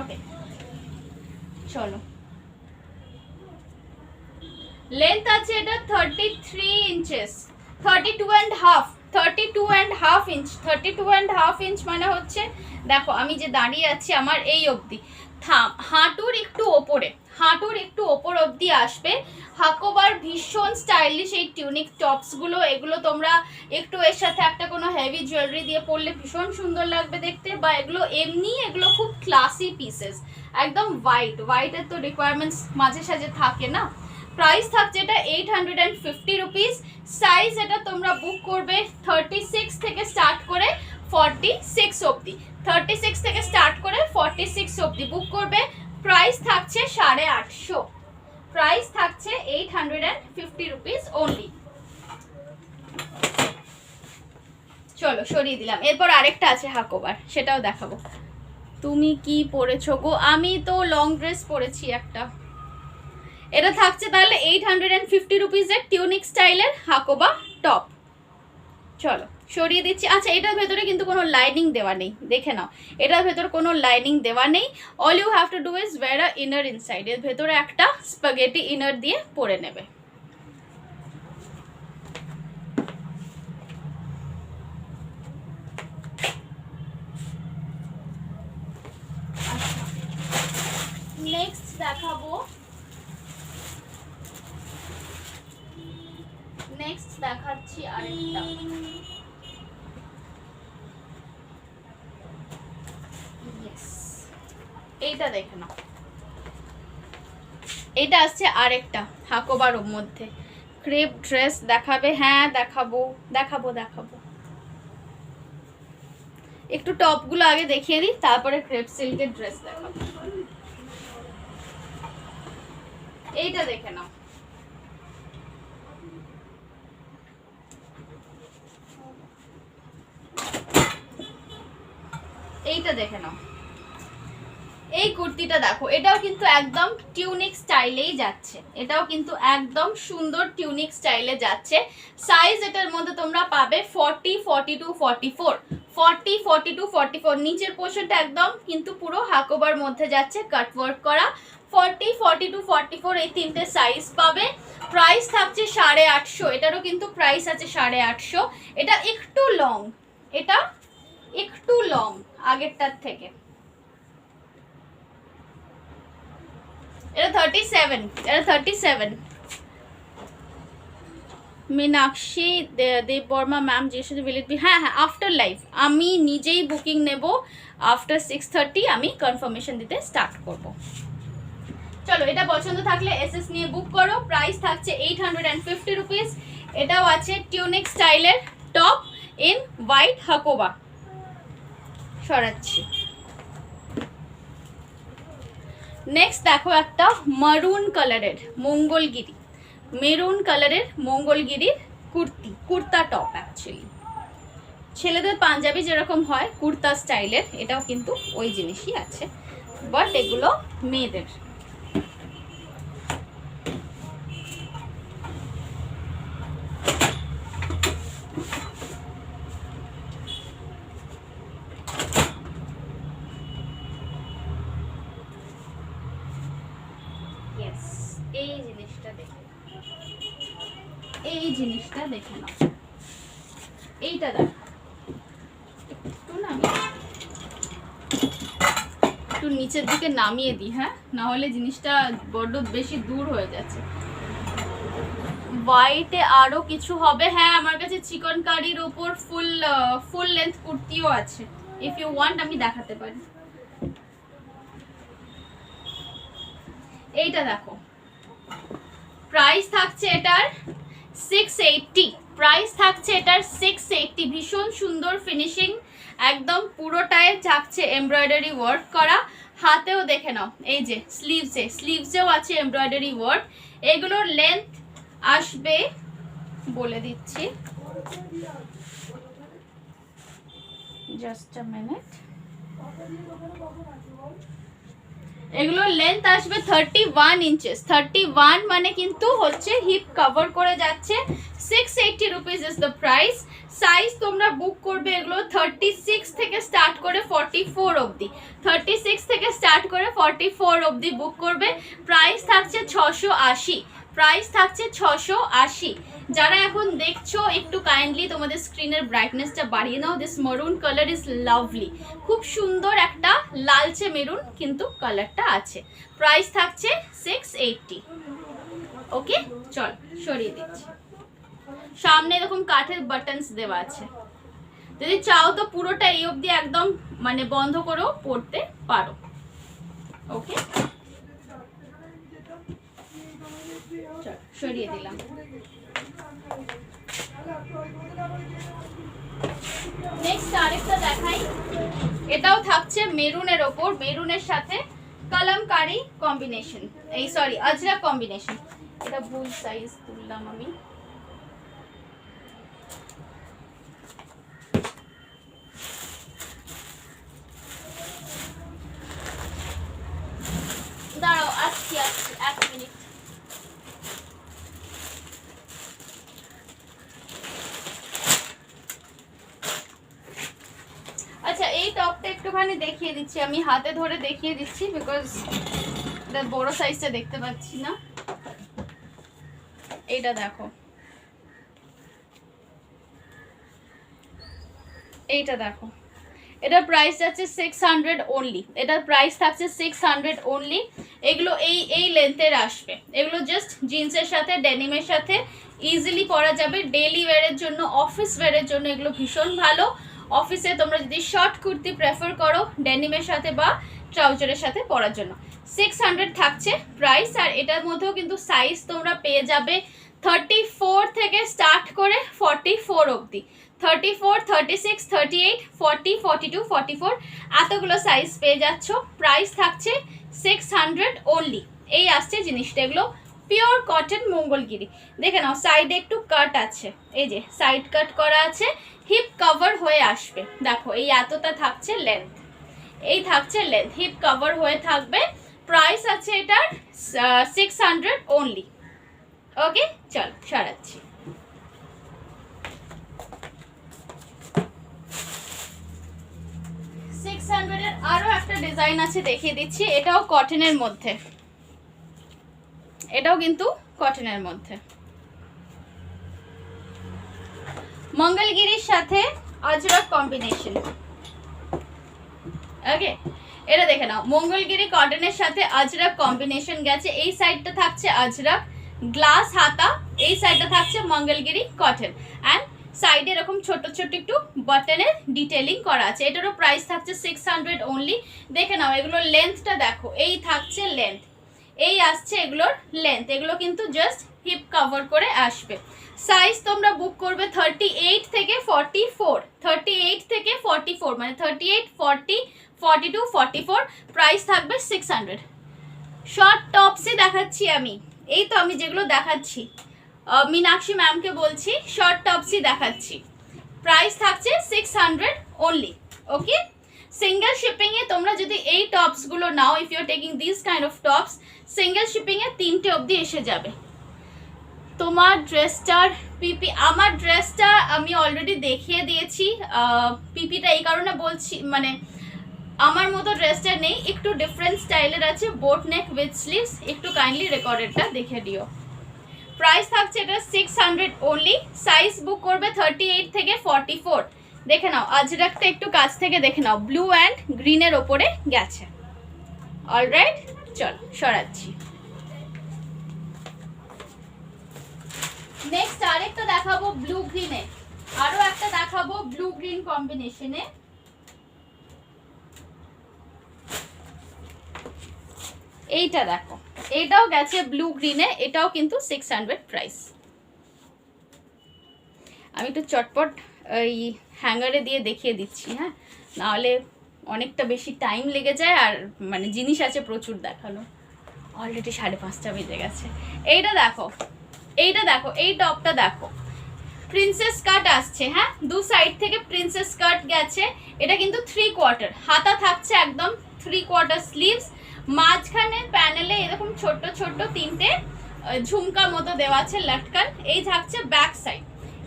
ওকে চলো, লেন্থ আছে এটা 33 ইঞ্চেস, 32.5, 32.5 ইঞ্চ। 32.5 ইঞ্চ মানে হচ্ছে, দেখো আমি যে দাঁড়িয়ে আছি আমার এই অবধি, হাঁটুর একটু ওপরে, হাঁটুর একটু ওপর অবধি আসবে। হাকোবার ভীষণ স্টাইলিশ এই টিউনিক টপসগুলো, এগুলো তোমরা একটু এর সাথে একটা কোনো হেভি জুয়েলারি দিয়ে পরলে ভীষণ সুন্দর লাগবে দেখতে, বা এগুলো এমনি, এগুলো খুব ক্লাসি পিসেস, একদম হোয়াইটের তো রিকোয়ারমেন্টস মাঝে সাঝে থাকে না। প্রাইস থাকছে এটা 850 রুপিস। সাইজ এটা তোমরা বুক করবে 36 থেকে স্টার্ট করে 46 অবধি, 36 থেকে স্টার্ট করে 46 অবধি বুক করবে। প্রাইস থাকছে 850, প্রাইস থাকছে 850 রুপিস অনলি। চলো সরিয়ে দিলাম, এরপর আরেকটা আছে হাকোবার, সেটাও দেখাবো। তুমি কি পরেছো গো? আমি তো লং ড্রেস পরেছি একটা। এটা থাকছে তাহলে 850 রুপিসের টিউনিক স্টাইলের হাকোবা টপ। চলো সরিয়ে দিচ্ছি। আচ্ছা, এটার ভেতরে কিন্তু কোনো লাইনিং দেওয়া নেই, দেখে নাও, এটার ভেতরে কোনো লাইনিং দেওয়া নেই। All you have to do is wear a inner inside, এর ভেতরে একটা স্পাগেটি ইনার দিয়ে পরে নেবে। নেক্সট দেখাবো, নেক্সট দেখাচ্ছি আরেকটা। এইটা দেখে নাও, এইটা আসছে আরেকটা হাকোবার মধ্যে ক্রেপ ড্রেস দেখাবে। হ্যাঁ দেখাবো দেখাবো দেখাবো, একটু টপগুলো আগে দেখিয়ে দিই, তারপরে ক্রেপ সিল্কের ড্রেস দেখাবো। এইটা দেখে নাও, এইটা দেখে নাও, এই কুর্তিটা দেখো, এটাও কিন্তু একদম টিউনিক স্টাইলেই যাচ্ছে, এটাও কিন্তু একদম সুন্দর টিউনিক স্টাইলে যাচ্ছে। সাইজ এটার মধ্যে তোমরা পাবে 40, 42, 44, 40, 42, 44। নিচের পোর্শনটা একদম কিন্তু পুরো হাকোবার মধ্যে যাচ্ছে, কাটওয়ার্ক করা। 40, 42, 44 এই তিনটে সাইজ পাবে। প্রাইস থাকছে 850, এটারও কিন্তু প্রাইস আছে 850। এটা একটু লং, এটা একটু লং আগেরটার থেকে। এটা 37, এটা 37। মীনাক্ষী দেববর্মা ম্যাম জিজ্ঞেস উইল ইট বি, হ্যাঁ হ্যাঁ আফটার লাইভ, আমি নিজেই বুকিং নেব। আফটার 6:30 আমি কনফার্মেশন দিতে স্টার্ট করব। চলো, এটা পছন্দ থাকলে এসএস নিয়ে বুক করো। প্রাইস থাকছে 850 রুপিস। এটাও আছে টিউনিক স্টাইলের টপ ইন হোয়াইট হাকোবা। সরাচ্ছি। নেক্সট দেখো একটা মারুন কালারের মঙ্গলগিরি, মেরুন কালারের মঙ্গলগিরির কুর্তি, কুর্তা টপ অ্যাকচুয়ালি ছেলেদের পাঞ্জাবি যেরকম হয় কুর্তা স্টাইলের, এটাও কিন্তু ওই জিনিসই আছে, বাট এগুলো মেয়েদের। এই জিনিসটা দেখে, এই জিনিসটা দেখে নাও, এইটা দেখো, একটু একটু নিচের দিকে নামিয়ে দিই, হ্যাঁ না হলে জিনিসটা বড্ড বেশি দূর হয়ে যাচ্ছে। হোয়াইটে আরো কিছু হবে, হ্যাঁ আমার কাছে চিকন কারির ওপর ফুল লেন্থ কুর্তিও আছে, ইফ ইউ ওয়ান্ট আমি দেখাতে পারি। এইটা দেখো, প্রাইস থাকছে এটার 680, প্রাইস থাকছে এটার 680। ভীষণ সুন্দর ফিনিশিং, একদম পুরোটায় থাকছে এমব্রয়ডারি ওয়ার্ক করা। হাতেও দেখে নাও, এই যে স্লিভসেও আছে এমব্রয়ডারি ওয়ার্ক। এগুলোর লেন্থ আসবে, বলে দিচ্ছি, জাস্ট আ মিনিট। এগুলোর লেন্থ আসবে 31 ইঞ্চেস। 31 মানে কিন্তু হচ্ছে হিপ কভার করে যাচ্ছে। 680 rupees is the price. Size তোমরা বুক করবে এগুলো 36 থেকে স্টার্ট করে 44 অবধি, 36 থেকে স্টার্ট করে 44 অবধি বুক করবে। প্রাইস থাকছে 680, প্রাইস থাকছে 680। যারা এখন দেখছো একটু কাইন্ডলি তোমাদের স্ক্রিনের ব্রাইটনেসটা বাড়িয়ে নাও। This maroon colour is lovely, খুব সুন্দর একটা লালচে মেরুন কিন্তু কালারটা আছে। প্রাইস থাকছে 680। ওকে, চল সরিয়ে দিচ্ছি। সামনে এরকম কাঠের বাটনস দেওয়া আছে, যদি চাও তো পুরোটা এই অবধি একদম মানে বন্ধ করেও পড়তে পারো। ওকে, চল সরিয়ে দিলাম। নেক্সট আরেকটা দেখাই, এটাও থাকছে মেরুনের ওপর, মেরুনের সাথে কলমকারি কম্বিনেশন, এই সরি আজরাক কম্বিনেশন। এটা ভুল সাইজ তুললাম আমি। দাঁড়াও, আসছি আসছি, এক মিনিট। আচ্ছা, এই টপটা একটুখানি দেখিয়ে দিচ্ছি, আমি হাতে ধরে দেখিয়ে দিচ্ছি বিকজ এটা বড় সাইজটা দেখতে পাচ্ছি না। এইটা দেখো, এইটা দেখো, এটার প্রাইস আছে 600 অনলি। এটার প্রাইস থাকছে 600 অনলি। এগুলো এই লেন্থের আসবে। এগুলো জাস্ট জিন্সের সাথে ডেনিমের সাথে ইজিলি পরা যাবে। ডেইলি ওয়্যারের জন্য, অফিস ওয়্যারের জন্য এগুলো ভীষণ ভালো। অফিসে তোমরা যদি শর্ট কুর্তি প্রেফার করো ডেনিমের সাথে বা ট্রাউজারের সাথে পরার জন্য, 600 থাকছে প্রাইস। আর এটার মধ্যেও কিন্তু সাইজ তোমরা পেয়ে যাবে 34 থেকে স্টার্ট করে 44 অবধি। 34, 36, 38, 40, 42, 44 এতগুলো সাইজ পেয়ে যাচ্ছ। প্রাইস থাকছে 600 অনলি। এই আসছে জিনিসটা, এগুলো পিওর কটন মঙ্গলগিরি। দেখে নাও, সাইডে একটু কাট আছে, এই যে সাইড কাট করা আছে, হিপ কভার হয়ে আসবে। দেখো এই এতটা থাকছে লেন্থ, এই থাকছে লেন্থ, হিপ কভার হয়ে থাকবে। প্রাইস আছে এটার 600 অনলি। ওকে, চল সরাচ্ছি। আরো একটা ডিজাইন আছে, দেখিয়ে দিচ্ছি। এটাও কটনের মধ্যে, এটাও কিন্তু কটনের মধ্যে, মঙ্গলগিরির সাথে আজরাক কম্বিনেশন। ওকে, এটা দেখে নাও, মঙ্গলগিরি কটনের সাথে আজরাক কম্বিনেশন গেছে। এই সাইডটা থাকছে আজরাক গ্লাস হাতা, এই সাইডটা থাকছে মঙ্গলগিরি কটন। অ্যান্ড সাইডে এরকম ছোট ছোট একটু বাটনের ডিটেলিং করা আছে। এটারও প্রাইস থাকছে 600 অনলি। দেখে নাও, এগুলোর লেন্থটা দেখো, এই থাকছে লেন্থ, এই আসছে এগুলোর লেন্থ। এগুলো কিন্তু জাস্ট হিপ কভার করে আসবে। সাইজ তোমরা বুক করবে 38 থেকে 44, 38 থেকে 44 মানে 38, 40, 42, 44। প্রাইস থাকবে 600। শর্ট টপসে দেখাচ্ছি আমি, এই তো আমি যেগুলো দেখাচ্ছি মীনাক্ষী ম্যামকে বলছি, শর্ট টপসই দেখাচ্ছি। প্রাইস থাকছে 600 অনলি। ওকে, সিঙ্গেল শিপিংয়ে তোমরা যদি এই টপসগুলো নাও, if you are taking this kind of tops, single শিপিংয়ে 3টে অবধি এসে যাবে। তোমার ড্রেসটার পিপি, আমার ড্রেসটা আমি অলরেডি দেখিয়ে দিয়েছি। পিপিটা এই কারণে বলছি, মানে আমার মতো ড্রেসটা নেই, একটু ডিফারেন্ট স্টাইলের আছে, বোট নেক উইথ স্লিভস। একটু কাইন্ডলি রেকর্ডেডটা দেখে দিও। প্রাইস থাকছে এটা 600 অনলি। সাইজ বুক করবে 38 থেকে 44। দেখে নাও, আজরাকটা একটু কাছ থেকে দেখে নাও, ব্লু অ্যান্ড গ্রিনের ওপরে গেছে। অলরাইট, চল সরাচ্ছি। নেক্সট আরেকটা দেখাবো ব্লু গ্রিনে, আরো একটা দেখাবো ব্লু গ্রিন কম্বিনেশনে। এইটা দেখো, এটাও গেছে ব্লু গ্রিনে, এটাও কিন্তু 600 প্রাইস। আমি একটু চটপট এই হ্যাঙ্গারে দিয়ে দেখিয়ে দিচ্ছি, হ্যাঁ, নাহলে অনেকটা বেশি টাইম লেগে যায়, আর মানে জিনিস আছে প্রচুর দেখানো। অলরেডি 5:30 বেজে গেছে। এইটা দেখো, এইটা দেখো, এই টপটা দেখো, প্রিন্সেস কাট আসছে, হ্যাঁ, দু সাইড থেকে প্রিন্সেস কাট গেছে। এটা কিন্তু 3/4 হাতা থাকছে, একদম 3/4 স্লিভস। মাঝখানে প্যানেলে এরকম ছোট্ট ছোট্ট তিনটে ঝুমকা মতো দেওয়া আছে লটকান। এই থাকছে ব্যাক সাইড,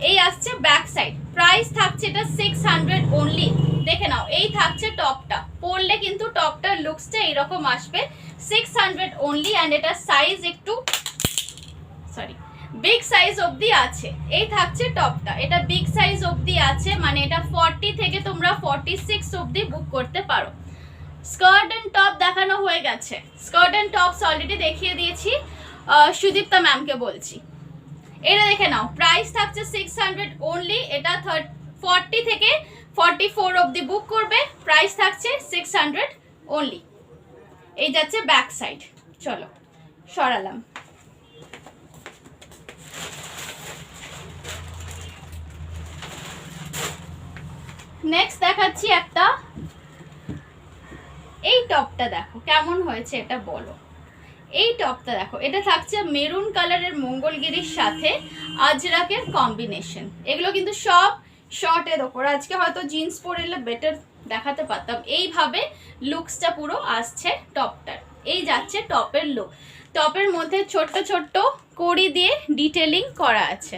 এই আসছে ব্যাক সাইড। প্রাইস থাকছে এটা 600 অনলি। দেখে নাও, এই থাকছে টপটা, পরলে কিন্তু টপটার লুকসটা এরকম আসবে, 600 অনলি। অ্যান্ড এটা সাইজ একটু বিগ সাইজ অবধি আছে। এই থাকছে টপটা, এটা বিগ সাইজ অবধি আছে, মানে এটা 40 থেকে তোমরা 46 অবধি বুক করতে পারো। স্কার্ট অ্যান্ড টপ দেখানো হয়ে গেছে, স্কার্ট অ্যান্ড টপস অলরেডি দেখিয়ে দিয়েছি, সুদীপ্তা ম্যামকে বলছি। এটা দেখে নাও, প্রাইস থাকছে 600 অনলি। এটা 40 থেকে 44 অবধি বুক করবে, প্রাইস থাকছে 600 অনলি। এই যাচ্ছে ব্যাক সাইড। চলো সরালাম। নেক্সট দেখাচ্ছি একটা, এই টপটা দেখো কেমন হয়েছে এটা বলো। এই টপটা দেখো, এটা থাকছে মেরুন কালারের মঙ্গলগিরির সাথে আজরাকের কম্বিনেশন। এগুলো কিন্তু সব শর্টের ওপর, আজকে হয়তো জিন্স পরে এলে বেটার দেখাতে পারতাম। এইভাবে লুকসটা পুরো আসছে টপটার। এই যাচ্ছে টপের লুক, টপের মধ্যে ছোট্ট ছোট্ট কড়ি দিয়ে ডিটেলিং করা আছে,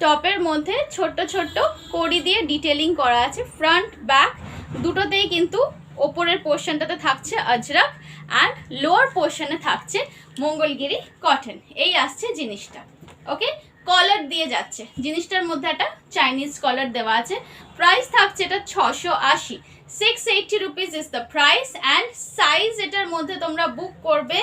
টপের মধ্যে ছোট্ট ছোট্ট কড়ি দিয়ে ডিটেলিং করা আছে। ফ্রন্ট ব্যাক দুটোতেই কিন্তু ওপরের পোর্শনটাতে থাকছে আজরাক অ্যান্ড লোয়ার পোর্শনে থাকছে মঙ্গলগিরি কটন। এই আসছে জিনিসটা। ওকে, কলার দিয়ে যাচ্ছে, জিনিসটার মধ্যে একটা চাইনিজ কলার দেওয়া আছে। প্রাইস থাকছে এটা 680, 680 rupees is the price. And size এটার মধ্যে তোমরা বুক করবে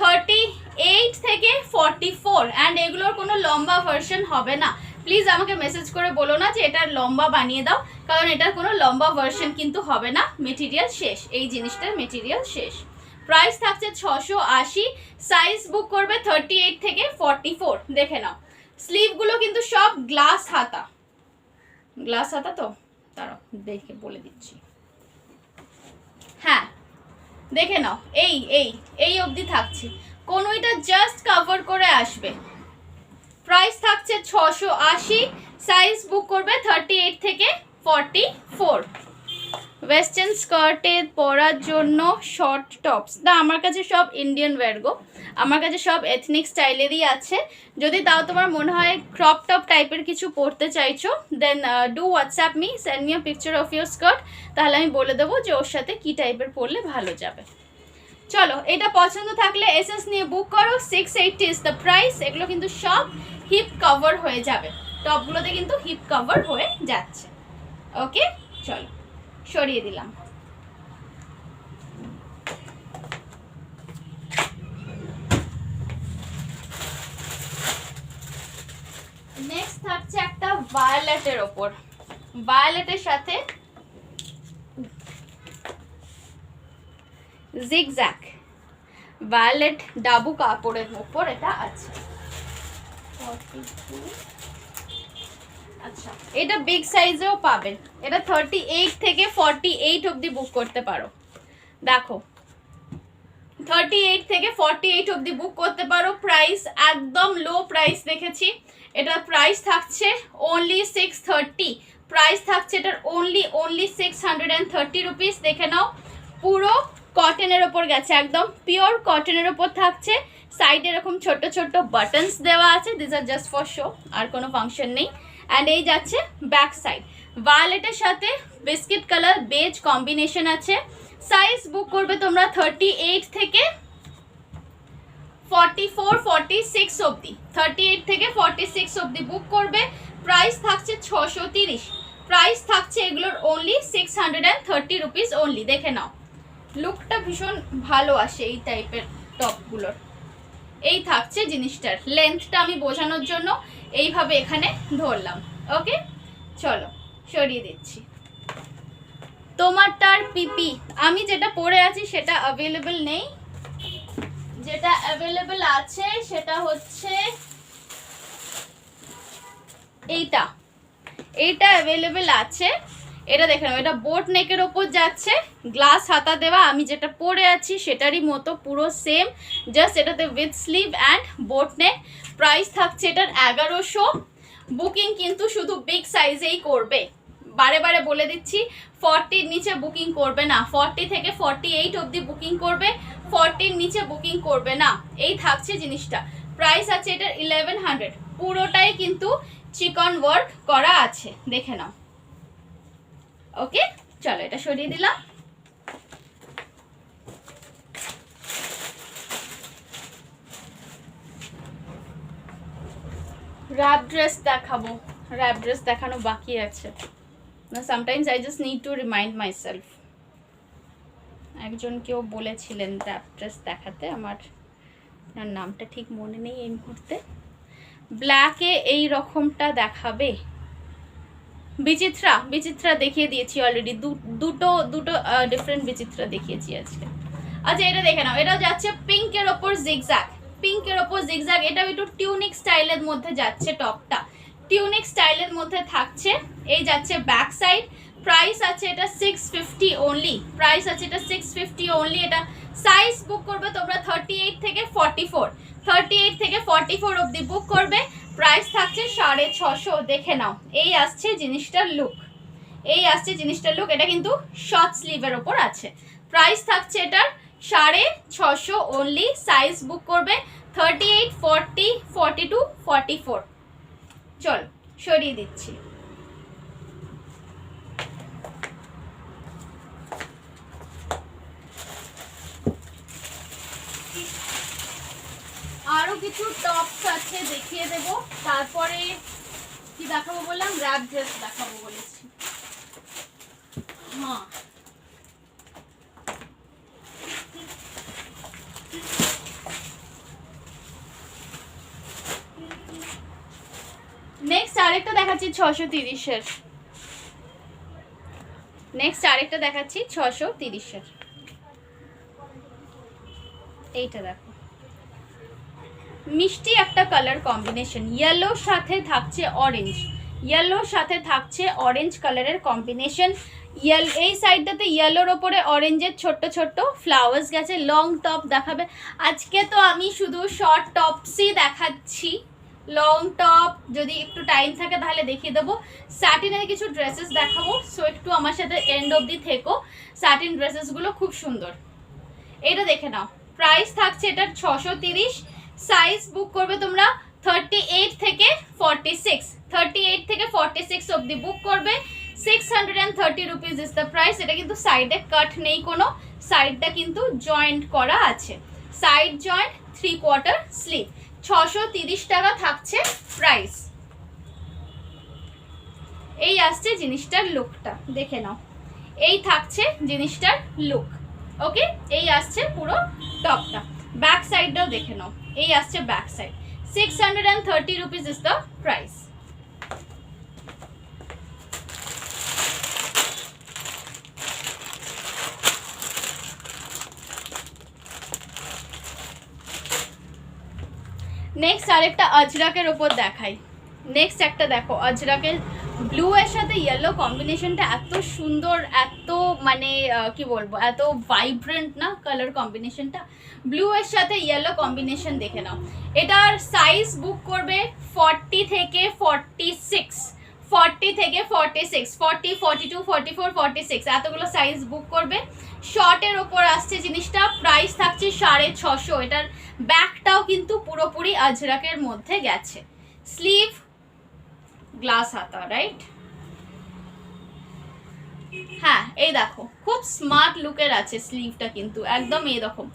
38 থেকে 44। অ্যান্ড এগুলোর কোনো লম্বা ভার্সন হবে না। প্লিজ আমাকে মেসেজ করে বলো না যে এটার লম্বা বানিয়ে দাও, কারণ এটার কোনো লম্বা ভার্সন কিন্তু হবে না, মেটেরিয়াল শেষ, এই জিনিসটার মেটেরিয়াল শেষ। প্রাইস থাকছে 680, সাইজ বুক করবে 38 থেকে 44। দেখে নাও, স্লিভগুলো কিন্তু সব গ্লাস হাতা, গ্লাস হাতা তো, তারা দেখে বলে দিচ্ছি। হ্যাঁ দেখে নাও, এই এই এই অবধি থাকছে, কোন এটা জাস্ট কভার করে আসবে। প্রাইস থাকছে 680, সাইজ বুক করবে 38 থেকে 44। ওয়েস্টার্ন স্কার্টে পরার জন্য শর্ট টপস না, আমার কাছে সব ইন্ডিয়ান ওয়্যার গো, আমার কাছে সব এথনিক স্টাইলেরই আছে। যদি তাও তোমার মনে হয় ক্রপ টপ টাইপের কিছু পরতে চাইছো, then do WhatsApp me, send me a picture of your skirt, তাহলে আমি বলে দেবো যে ওর সাথে কী টাইপের পরলে ভালো যাবে। চলো, এটা পছন্দ থাকলে এসএস নিয়ে বুক করো, 680 ইজ দ্য প্রাইস। এগুলো কিন্তু সব হিপ কভার হয়ে যাবে, টপগুলোতে কিন্তু হিপ কভার হয়ে যাচ্ছে। ওকে, চলো সরিয়ে দিলাম। নেক্সট থাকছে একটা ভায়োলেটের ওপর, ভায়োলেটের সাথে জিগজ্যাগ, ভায়োলেট ডাবু কাপড়ের ওপর এটা আছে। আচ্ছা, এটা বিগ সাইজেও পাবেন, এটা 38 থেকে 48 অবধি বুক করতে পারো। দেখো 38 থেকে 48 অবধি বুক করতে পারো। প্রাইস একদম লো প্রাইস দেখেছি, এটার প্রাইস থাকছে অনলি 630। প্রাইস থাকছে এটার অনলি 630 রুপিস। দেখে নাও, পুরো কটনের ওপর গেছে, একদম পিওর কটনের ওপর থাকছে। সাইডে এরকম ছোট ছোট বাটনস দেওয়া আছে, this are just for show, আর কোনো ফাংশন নেই। অ্যান্ড এই যাচ্ছে ব্যাক সাইড, ভায়োলেটের সাথে বিস্কিট কালার বেজ কম্বিনেশন আছে। সাইজ বুক করবে তোমরা 38 থেকে 44 46 অবধি, 38 থেকে 46 অবধি বুক করবে। প্রাইস থাকছে 630, প্রাইস থাকছে এগুলোর অনলি 630 রুপিস অনলি। দেখে নাও, লুকটা ভীষণ ভালো আসে এই টাইপের টপগুলোর। এই থাকছে জিনিসটার লেন্থটা, আমি বোঝানোর জন্য এইভাবে এখানে ধরলাম। ওকে, চলো সরিয়ে দিচ্ছি। তোমারটার পিপি আমি যেটা পরে আছি সেটা অ্যাভেলেবল নেই, যেটা অ্যাভেলেবল আছে সেটা হচ্ছে এইটা, এইটা অ্যাভেলেবল আছে। এটা দেখে নাও, এটা বোট নেকের ওপর যাচ্ছে, গ্লাস হাতা দেওয়া। আমি যেটা পরে আছি সেটারই মতো পুরো সেম, জাস্ট এটাতে with sleeve and boat neck. Price থাকছে এটার 1100। বুকিং কিন্তু শুধু বিগ সাইজেই করবে, বারে বারে বলে দিচ্ছি 40-র নিচে বুকিং করবে না, 40 থেকে 48 অবধি বুকিং করবে, 40-র নিচে বুকিং করবে না, এই থাকছে জিনিসটা। প্রাইস আছে এটার 1100, পুরোটাই কিন্তু চিকন ওয়ার্ক করা আছে, দেখে নাও। ওকে, চলো এটা সরিয়ে দিলাম। র্যাপ ড্রেস দেখাবো, র্যাপ ড্রেস দেখানো বাকি আছে না, sometimes I just need to remind my self. একজন কেউ বলেছিলেন র্যাপ ড্রেস দেখাতে, আমার নামটা ঠিক মনে নেই এই মুহূর্তে। ব্ল্যাকে এই রকমটা দেখাবে, বিচিত্রা, বিচিত্রা দেখিয়ে দিয়েছি অলরেডি, দুটো ডিফারেন্ট বিচিত্রা দেখিয়েছি আজকে। আচ্ছা এটা দেখে নাও, এটা যাচ্ছে পিঙ্কের ওপর জিগজ্যাগ, পিঙ্কের ওপর জিগজ্যাগ, এটাও একটু টিউনিক স্টাইলের মধ্যে যাচ্ছে, টপটা টিউনিক স্টাইলের মধ্যে থাকছে। এই যাচ্ছে ব্যাক সাইড, প্রাইস আছে এটা 650 অনলি, প্রাইস আছে এটা 650 অনলি। এটা সাইজ বুক করবে তোমরা 38 থেকে 44, 38 থেকে 44 অবধি বুক করবে, প্রাইস থাকছে 650। দেখে নাও, এই আসছে জিনিসটার লুক, এই আসছে জিনিসটার লুক। এটা কিন্তু শর্ট স্লিভের ওপর আছে, প্রাইস থাকছে এটার 650 অনলি। সাইজ বুক করবে 38, 40, 42, 44। চল সরিয়ে দিচ্ছি। আরো কিছু টপস আছে দেখিয়ে দেব, তারপরে কি দেখাবো বললাম, র্যাপ ড্রেস দেখাবো বলেছি। হ্যাঁ নেক্সট আরেকটা দেখাচ্ছি 630-এর, নেক্সট আরেকটা দেখাচ্ছি 630-এর। এইটা দেখো, মিষ্টি একটা কালার কম্বিনেশন, ইয়েলোর সাথে থাকছে অরেঞ্জ, ইয়েলোর সাথে থাকছে অরেঞ্জ কালারের কম্বিনেশন। এই সাইডটাতে ইয়েলোর ওপরে অরেঞ্জের ছোট্ট ছোট্ট ফ্লাওয়ার্স গেছে। লং টপ দেখাবে, আজকে তো আমি শুধু শর্ট টপসই দেখাচ্ছি, লং টপ যদি একটু টাইম থাকে তাহলে দেখিয়ে দেবো। স্যাটিনের কিছু ড্রেসেস দেখাবো, সো একটু আমার সাথে এন্ড অবধি থেকো। স্যাটিন ড্রেসেসগুলো খুব সুন্দর, এটা দেখে নাও। প্রাইস থাকছে এটার 630, সাইজ বুক করবে তোমরা 38 থেকে 46, 38 থেকে 46 অবধি বুক করবে, 630 রুপিস ইজ দ্য প্রাইস। এটা কিন্তু সাইডে কাট নেই কোনো, সাইডটা কিন্তু জয়েন্ট করা আছে, সাইড জয়েন্ট 3/4 স্লিভ, 630 টাকা থাকছে প্রাইস। এই আসছে জিনিসটার লুকটা, দেখে নাও, এই থাকছে জিনিসটার লুক। ওকে, এই আসছে পুরো টপটা, ব্যাক সাইডটাও দেখে নাও, এই আসছে back side. 630 rupees is the price. Next আরেকটা আজরাকের ওপর দেখাই, নেক্সট একটা দেখো, আজরাকের ব্লু এর সাথে ইয়েলো কম্বিনেশনটা এত সুন্দর, এত মানে কি বলবো, এত ভাইব্রেন্ট না কালার কম্বিনেশনটা, ব্লু এর সাথে ইয়েলো কম্বিনেশন দেখে নাও। এটার সাইজ বুক করবে 40 থেকে 46, 40 থেকে 46, 40, 42, 44, 46 এতগুলো সাইজ বুক করবে। শর্টের ওপর আসছে জিনিসটা, প্রাইস থাকছে 650। এটার ব্যাকটাও কিন্তু পুরোপুরি আজরাকের মধ্যে গেছে, স্লিভ গ্লাস হাতা, রাইট? হ্যাঁ এই দেখো, খুব স্মার্ট লুকের আছে স্লিভটা, কিন্তু একদম এইরকম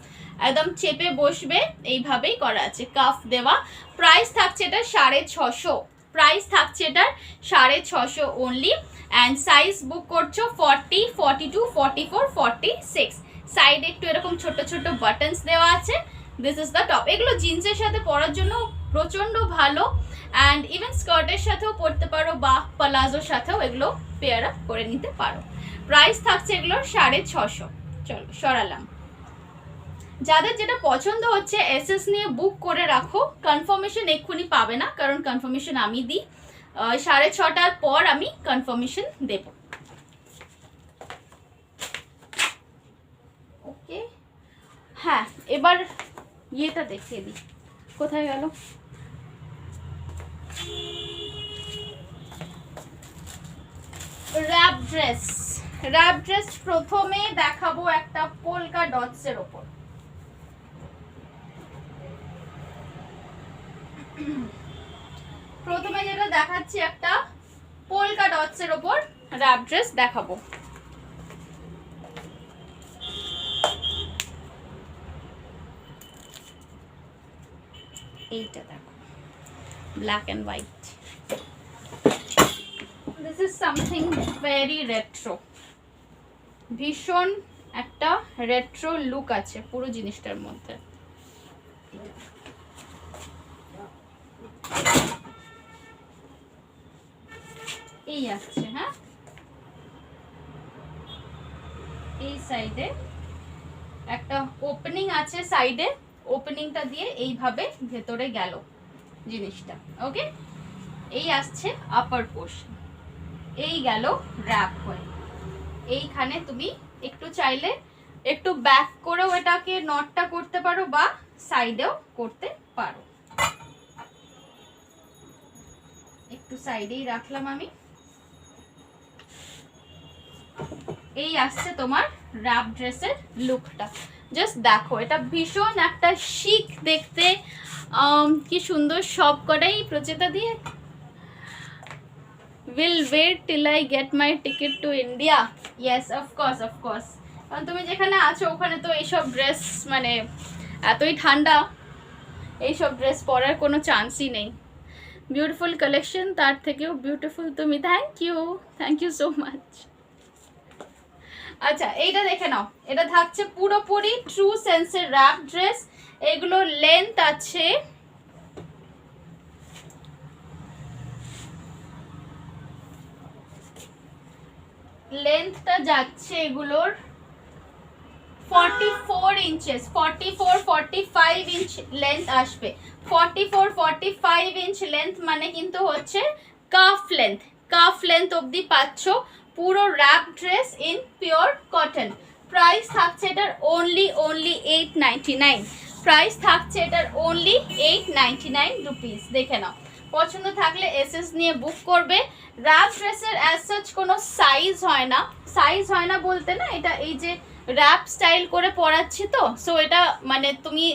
একদম চেপে বসবে, এইভাবেই করা আছে, কাফ দেওয়া। প্রাইস থাকছে এটা 650, প্রাইস থাকছে এটার 650 অনলি। অ্যান্ড সাইজ বুক করছো 40, 42, 44, 46। সাইডে একটু এরকম ছোট ছোট বাটনস দেওয়া আছে। This is the top. এগুলো জিন্সের সাথে পরার জন্য প্রচণ্ড ভালো, অ্যান্ড ইভেন স্কার্টের সাথেও পরতে পারো বা প্লাজোর সাথেও এগুলো পেয়ার আপ করে নিতে পারো। প্রাইস থাকছে এগুলোর 650। চলো সরালাম। যাদের যেটা পছন্দ হচ্ছে এসএস নিয়ে বুক করে রাখো, কনফার্মেশন এক্ষুনি পাবে না, কারণ কনফার্মেশন আমি দিই 6:30টার পর, আমি কনফার্মেশন দেব। ওকে, হ্যাঁ এবার ইয়েটা দেখিয়ে দিই, কোথায় গেল? র্যাপ ড্রেস প্রথমে দেখাবো একটা পোলকা ডটস এর উপর। প্রথমে যেটা দেখাচ্ছি একটা পোলকা ডটস এর উপর র্যাপ ড্রেস দেখাবো। এইটা দেখো, black and white. This is something very retro, ভীষণ একটা রেট্রো লুক আছে পুরো জিনিসটার মধ্যে। এই আসছে, হ্যাঁ, এই সাইডে একটা ওপেনিং আছে, সাইডে ওপেনিংটা দিয়ে এইভাবে ভেতরে গেল জিনিসটা। ওকে, এই আসছে আপার পোর্শন, এই গেল র্যাপ হয়ে। এইখানে তুমি একটু চাইলে একটু ব্যাক করেও এটাকে নটটা করতে পারো বা সাইডেও করতে পারো। একটু সাইডেই রাখলাম আমি। এই আসছে তোমার র্যাপ ড্রেসের লুকটা। জাস্ট দেখো, এটা ভীষণ একটা শিক দেখতে, কি সুন্দর। সব কটাই প্রচেতা দিয়ে will wait till I get my ticket to India. Yes, of course. কারণ তুমি যেখানে আছো ওখানে তো এইসব ড্রেস, মানে এতই ঠান্ডা, এইসব ড্রেস পরার কোনো চান্সই নেই। বিউটিফুল কালেকশন, তার থেকেও বিউটিফুল তুমি। Thank you so much. আচ্ছা, এইটা দেখে নাও, এটা থাকছে পুরোপুরি ট্রু সেন্সের র্যাপ ড্রেস। এগুলো লেন্থ আছে লেন্থটা যাচ্ছে এগুলোর 44 ইঞ্চেস, 44-45 ইঞ্চ লেন্থ আসবে। 44-45 ইঞ্চ লেন্থ মানে কিন্তু হচ্ছে কাফ লেন্থ অবধি পাচ্ছ পুরো wrap dress in pure cotton. Price থাকছে এটার অনলি 899। প্রাইস থাকছে এটার অনলি 899 রুপিস। দেখে নাও, পছন্দ থাকলে এসএস নিয়ে বুক করবে। র্যাপ ড্রেসের অ্যাজ সাচ কোনো সাইজ হয় না বলতে না, এটা এই যে র্যাপ স্টাইল করে পরাচ্ছি তো, সো এটা মানে তুমি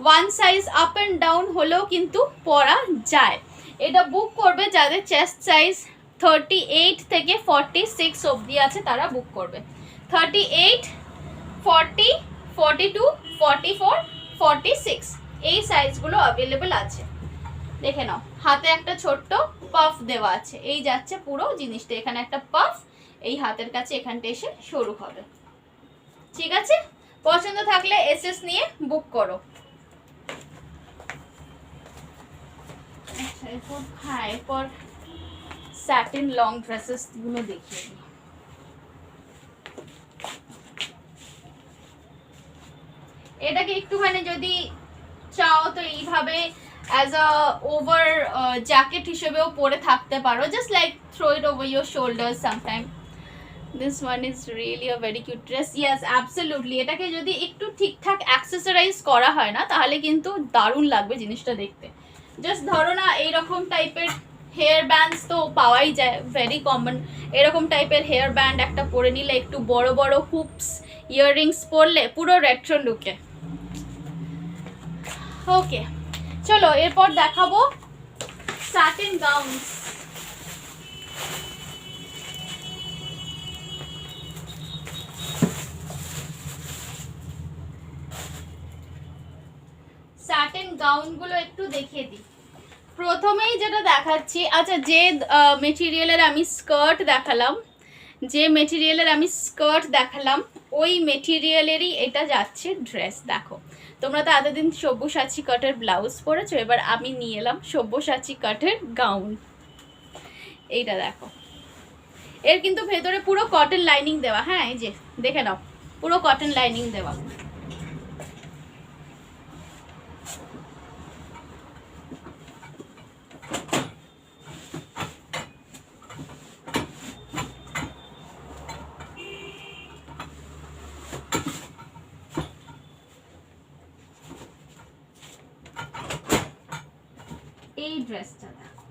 one size up and down হলেও কিন্তু পরা যায়। এটা বুক করবে যাদের চেস্ট সাইজ 38 থেকে 46 অবধি আছে, তারা বুক করবে। 38, 40, 42, 44, 46 এই সাইজগুলো অ্যাভেলেবল আছে। দেখে নাও, হাতে একটা ছোট্ট পাফ দেওয়া আছে, এই যাচ্ছে পুরো জিনিসটা। এখানে একটা পাফ এই হাতের কাছে এখানটা এসে শুরু হবে। ঠিক আছে, পছন্দ থাকলে এসএস নিয়ে বুক করো। এরপর স্যাটিন লং ড্রেসেস গুলো দেখিয়ে দিই। এটাকে একটুখানি যদি চাও তো এইভাবে অ্যাজ আ ওভার জ্যাকেট হিসেবেও পরে থাকতে পারো, just like throw it over your shoulders sometime. This one is really a very cute dress. Yes, absolutely. এটাকে যদি একটু ঠিকঠাক অ্যাক্সেসরাইজ করা হয় না তাহলে কিন্তু দারুণ লাগবে জিনিসটা দেখতে। জাস্ট ধরো না, এইরকম টাইপের হেয়ার ব্যান্ডস তো পাওয়াই যায়, ভেরি কমন। এরকম টাইপের হেয়ার ব্যান্ড একটা পরে নিলে, একটু বড় বড় হুপস ইয়াররিংস পরলে পুরো রেট্রো লুকে। ওকে, চলো এরপর দেখাবো স্যাটিন গাউনস। স্যাটিন গাউনগুলো একটু দেখিয়ে দিই। প্রথমেই যেটা দেখাচ্ছি, আচ্ছা, যে মেটেরিয়ালের আমি স্কার্ট দেখালাম ওই মেটেরিয়ালেরই এটা যাচ্ছে ড্রেস। দেখো, তোমরা তো এতদিন সব্যসাচী কাটের ব্লাউজ পরেছো, এবার আমি নিয়ে এলাম সব্যসাচী কাটের গাউন। এইটা দেখো, এর কিন্তু ভেতরে পুরো কটন লাইনিং দেওয়া। হ্যাঁ, এই যে দেখে নাও, পুরো কটন লাইনিং দেওয়া। এই ড্রেসটা দেখো,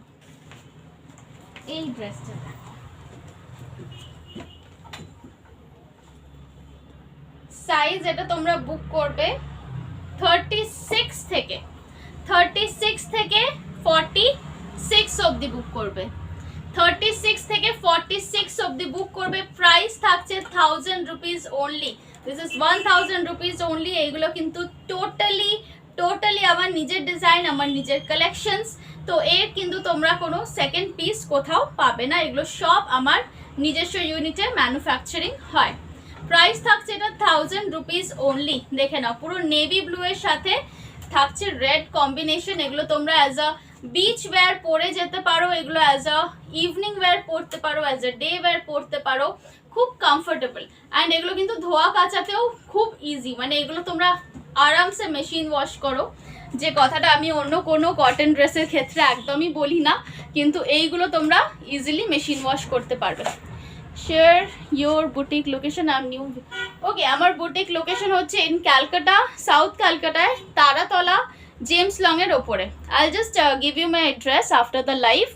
সাইজ এটা তোমরা বুক করবে 36 থেকে 46 অবধি বুক করবে, 36 থেকে 46 অবধি বুক করবে। প্রাইস থাকছে 1000 rupees only, this is 1000 rupees only. এইগুলো কিন্তু টোটালি আমার নিজের ডিজাইন, আমার নিজের কালেকশনস, তো এর কিন্তু তোমরা কোনো সেকেন্ড পিস কোথাও পাবে না, এগুলো সব আমার নিজস্ব ইউনিটে ম্যানুফ্যাকচারিং হয়। প্রাইস থাকছে এটা 1000 রুপিস অনলি। দেখে নাও, পুরো নেভি ব্লু এর সাথে থাকছে রেড কম্বিনেশন। এগুলো তোমরা অ্যাজ আ বিচ ওয়্যার পরে যেতে পারো, এগুলো অ্যাজ আ ইভিনিং ওয়্যার পরতে পারো, অ্যাজ আ ডে ওয়্যার পরতে পারো, খুব কমফোর্টেবল। অ্যান্ড এগুলো কিন্তু ধোয়া কাচাতেও খুব ইজি, মানে এগুলো তোমরা আরামসে মেশিন ওয়াশ করো, যে কথাটা আমি অন্য কোনো কটন ড্রেসের ক্ষেত্রে একদমই বলি না, কিন্তু এইগুলো তোমরা ইজিলি মেশিন ওয়াশ করতে পারবে। Share your boutique location. I am new. Okay, আমার বুটিক লোকেশন হচ্ছে ইন ক্যালকাটা, সাউথ ক্যালকাটায়, তারাতলা, জেমস লং এর ওপরে। I just give you my address after the live.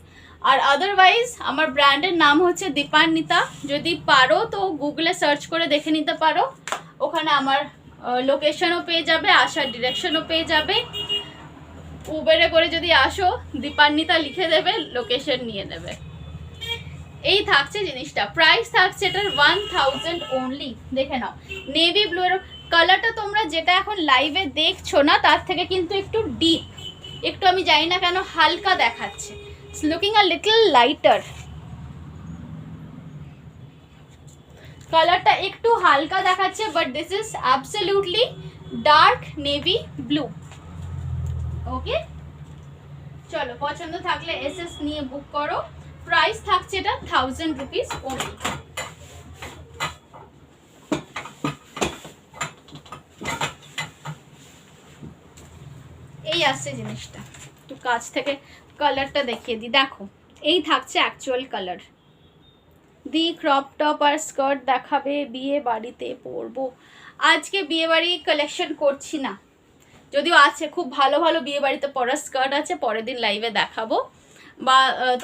আর আদারওয়াইজ আমার ব্র্যান্ডের নাম হচ্ছে দীপান্বিতা, যদি পারো তো গুগলে সার্চ করে দেখে নিতে পারো, ওখানে আমার লোকেশনও পেয়ে যাবে, আসার ডিরেকশনও পেয়ে যাবে। উবেরে করে যদি আসো, দীপান্বিতা লিখে দেবে, লোকেশন নিয়ে নেবে। এই থাকছে জিনিসটা, প্রাইস থাকছে এটার 1000 অনলি। দেখে নাও, নেভি ব্লু এর কালারটা তোমরা যেটা এখন লাইভে দেখছো না, তার থেকে কিন্তু একটু ডিপ, একটু আমি জানি না কেন হালকা দেখাচ্ছে, it's looking a little lighter. কালারটা একটু হালকা দেখাচ্ছে, but this is absolutely dark navy blue. Okay, চলো, পছন্দ থাকলে এসএস নিয়ে বুক করো। প্রাইস থাকছে এটা 1000 রুপিস অনলি। এই আসছে জিনিসটা, একটু কাছ থেকে কালারটা দেখিয়ে দিই। দেখো, এই থাকছে অ্যাকচুয়াল কালার। দি ক্রপ টপ আর স্কার্ট দেখাবে, বিয়ে বাড়িতে পরবো। আজকে বিয়ে বাড়ি কালেকশন করছি না, যদিও আছে খুব ভালো ভালো বিয়ে বাড়িতে পরার স্কার্ট আছে, পরের দিন লাইভে দেখাবো, বা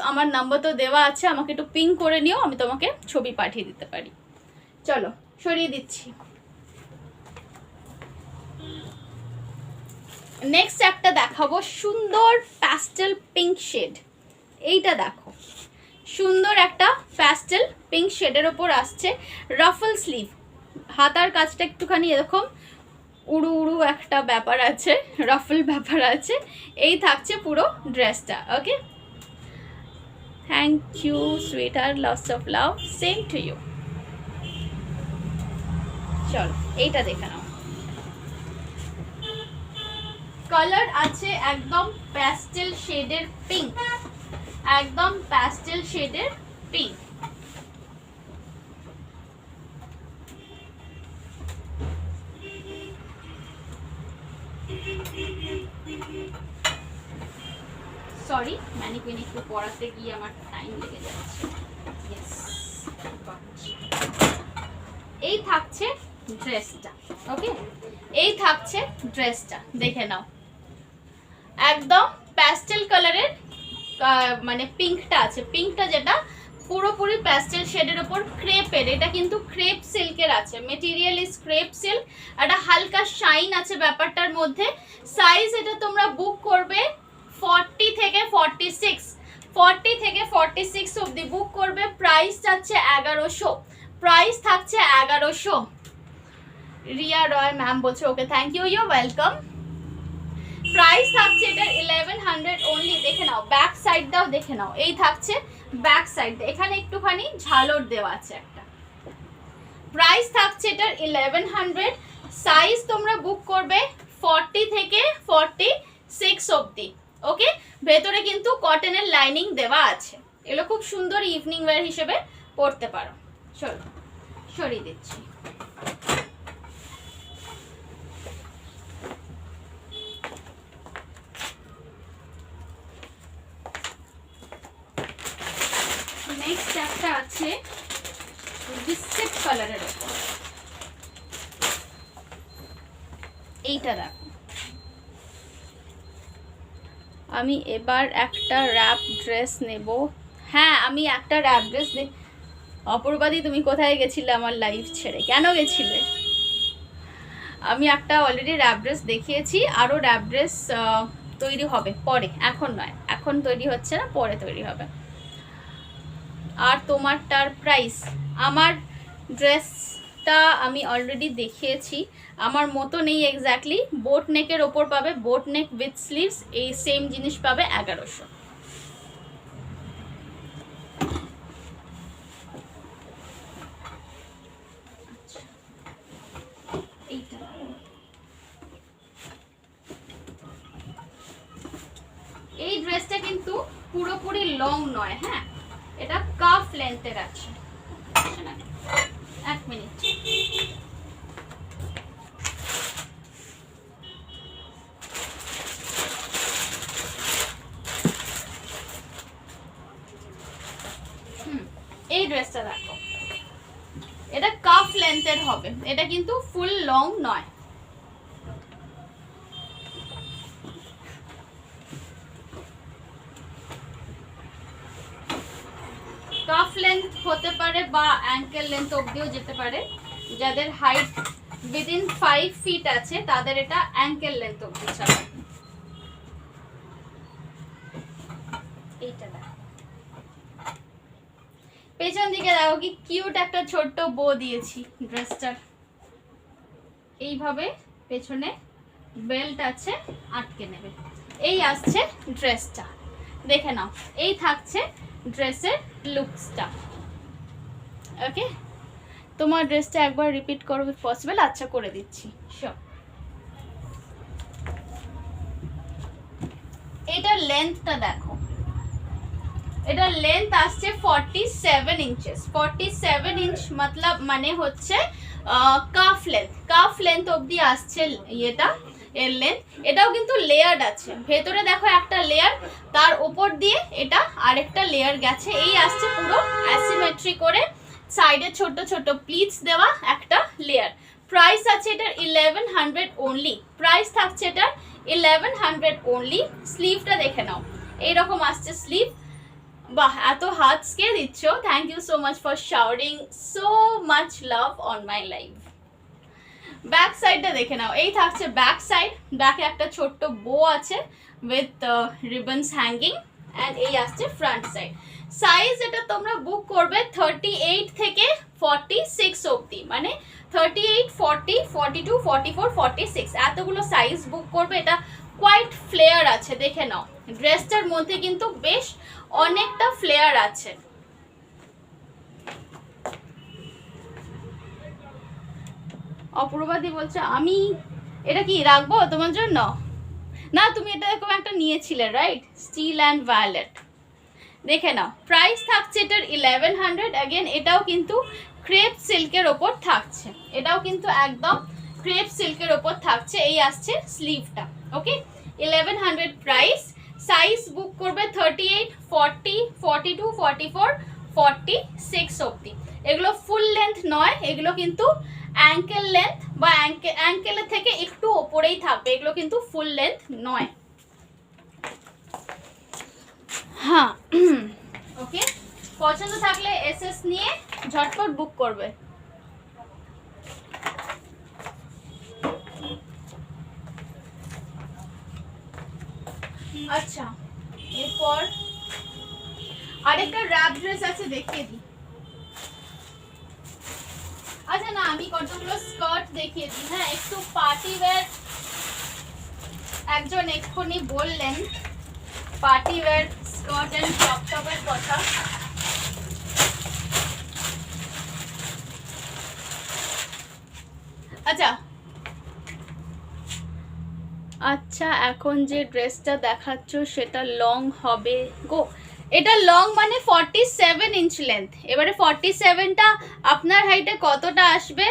আমার নাম্বার তো দেওয়া আছে, আমাকে একটু পিং করে নিও, আমি তোমাকে ছবি পাঠিয়ে দিতে পারি। চলো, সরিয়ে দিচ্ছি। নেক্সট একটা দেখাবো, সুন্দর প্যাস্টেল পিঙ্ক শেড। এইটা দেখো, সুন্দর একটা প্যাস্টেল পিঙ্ক শেডের ওপর আসছে, রাফল স্লিভ, হাতার কাজটা একটুখানি এরকম উড়ু উড়ু একটা ব্যাপার আছে, রাফল ব্যাপার আছে। এই থাকছে পুরো ড্রেসটা। Okay, thank you sweeter, lots of love, same to you. চলো, এইটা দেখে নাও। কালার আছে একদম প্যাস্টেল শেডের পিঙ্ক, একদম প্যাস্টেল শেডের পিঙ্ক। সরি, ম্যানিকুইন একটু পড়াতে গিয়ে আমার টাইম লেগে যাচ্ছে। এই থাকছে ড্রেসটা। ওকে, এই থাকছে ড্রেসটা, দেখে নাও, একদম প্যাস্টেল কালারের, মানে পিঙ্কটা আছে, পিঙ্কটা যেটা পুরোপুরি প্যাস্টেল শেডের ওপর ক্রেপের, এটা কিন্তু ক্রেপ সিল্কের আছে, মেটেরিয়াল ইজ ক্রেপ সিল্ক, একটা হালকা শাইন আছে ব্যাপারটার মধ্যে। সাইজ এটা তোমরা বুক করবে 40 থেকে 46, 40 থেকে 46 অবধি বুক করবে। প্রাইস যাচ্ছে 1100, প্রাইস থাকছে 1100। রিয়া রয় ম্যাম বলছে, okay, thank you, you welcome. Price থাকছে এটা 1100 অনলি। দেখে নাও, ব্যাক সাইডটাও দেখে নাও, এই থাকছে ব্যাক সাইড, এখানে একটুখানি ঝালর দেওয়া আছে একটা। প্রাইস থাকছে এটার 1100। সাইজ তোমরা বুক করবে 40 থেকে 46 অবধি। ওকে, ভেতরে কিন্তু কটনের লাইনিং দেওয়া আছে, এগুলো খুব সুন্দর ইভিনিং ওয়্যার হিসেবে পরতে পারো। চলো, সরিয়ে দিচ্ছি। নেক্সট একটা আছে বিস্কিট কালারের উপর, এইটা দেখো। আমি এবার একটা র্যাপ ড্রেস নেব। হ্যাঁ, আমি একটা র্যাপ ড্রেস অপূর্বাদি, তুমি কোথায় গেছিলে আমার লাইভ ছেড়ে? কেন গেছিলে? আমি একটা অলরেডি র্যাপ ড্রেস দেখিয়েছি, আরও র্যাপ ড্রেস তৈরি হবে পরে, এখন নয়, এখন তৈরি হচ্ছে না, পরে তৈরি হবে। আর তোমারটার প্রাইস, আমার ড্রেসটা আমি অলরেডি দেখিয়েছি, আমার মতো নেই এক্স্যাক্টলি, বোট নেকের ওপর পাবে, বোট নেক উইথ স্লিভস, এই সেম জিনিস পাবে 1100। এই ড্রেসটা কিন্তু পুরোপুরি লং নয়, হ্যাঁ, এটা কাফ লেন্থের আছে। এক মিনিট, এই ড্রেসটা দেখো, এটা কাফ লেন্থের হবে, এটা কিন্তু ফুল লং নয়। কাফ লেন্থ হতে পারে বা অ্যাঙ্কেল লেন্থ অবধিও যেতে পারে, যাদের হাইট উইদিন 5 ফিট আছে তাদের এটা অ্যাঙ্কেল লেন্থ অবধি যাবে। এইটা দেখো, পেছন দিকে দেখো কি কিউট একটা ছোট্ট বো দিয়েছি ড্রেসটার, এইভাবে পেছনে বেল্ট আছে, আটকে নেবে। এই আসছে ড্রেসটা, দেখে নাও, এই থাকছে ড্রেসের লুকসটা। ওকে, তোমার ড্রেসটা একবার রিপিট করো ইফ পসিবল। আচ্ছা, করে দিচ্ছি, শিওর। এটার লেন্থটা দেখো, এটার লেন্থ আসছে 47 ইঞ্চেস। 47 ইঞ্চ মতলব মানে হচ্ছে কাফ লেন্থ, কাফ লেন্থ অবধি আসছে এটা, এর লেন্থ। এটাও কিন্তু লেয়ার্ড আছে, ভেতরে দেখো একটা লেয়ার, তার উপর দিয়ে এটা আরেকটা লেয়ার গেছে, এই আসছে পুরো অ্যাসিমেট্রি করে, সাইডে ছোট ছোট প্লিটস দেওয়া একটা লেয়ার। প্রাইস আছে এটার 1100 অনলি, প্রাইস থাকছে এটার 1100 অনলি। স্লিভটা দেখে নাও, এইরকম আসছে স্লিভ। বাহ, এত হার্টস কে দিচ্ছ, thank you so much for showering so much love on my life. Back সাইডটা দেখে নাও, এই থাকছে ব্যাক সাইড, ব্যাকে একটা ছোট্ট বো আছে উইথ রিবনস হ্যাঙ্গিং, অ্যান্ড এই আসছে ফ্রন্ট সাইড। সাইজ এটা তোমরা বুক করবে 38 থেকে 46 অবধি, মানে 38, 40, 42, 44, 46 এতগুলো সাইজ বুক করবে। এটা কোয়াইট ফ্লেয়ার আছে, দেখে নাও, ড্রেসটার মধ্যে কিন্তু বেশ অনেকটা ফ্লেয়ার আছে। অপূর্বাদি বলছে আমি এটা কি রাখবো তোমার জন্য? না, তুমি এটা এরকম একটা নিয়েছিলে রাইট, স্টিল অ্যান্ড ভায়োলেট। দেখে নাও, প্রাইস থাকছে এটার 1100। অ্যাগেন এটাও কিন্তু ক্রেপ সিল্কের ওপর থাকছে, এটাও কিন্তু একদম ক্রেপ সিল্কের ওপর থাকছে। এই আসছে স্লিভটা, ওকে, 1100 প্রাইস। সাইজ বুক করবে 38, 40, 42, 44, 46 অবধি। এগুলো ফুল লেন্থ নয়, এগুলো কিন্তু অ্যাঙ্কেল লেন্থ বা অ্যাঙ্কেলের থেকে একটু ওপরেই থাকবে, এগুলো কিন্তু ফুল লেন্থ নয়। হ্যাঁ, ওকে, পছন্দ থাকলে এসএস নিয়ে ঝটপট বুক করবে। আচ্ছা, এরপর আরেকটা র্যাপ ড্রেস আছে, দেখিয়ে দিই। আচ্ছা না, আমি কতগুলো স্কার্ট দেখিয়ে দিই। হ্যাঁ, একটু পার্টি ওয়্যার, একজন এক্ষুনি বললেন party wear skirt and crop টপের কথা। আচ্ছা আচ্ছা, এখন যে ড্রেসটা দেখাচ্ছ সেটা লং হবে গো, এটা লং মানে 47 ইঞ্চ লেন্থ। এবারে 47টা আপনার হাইটে কতটা আসবে,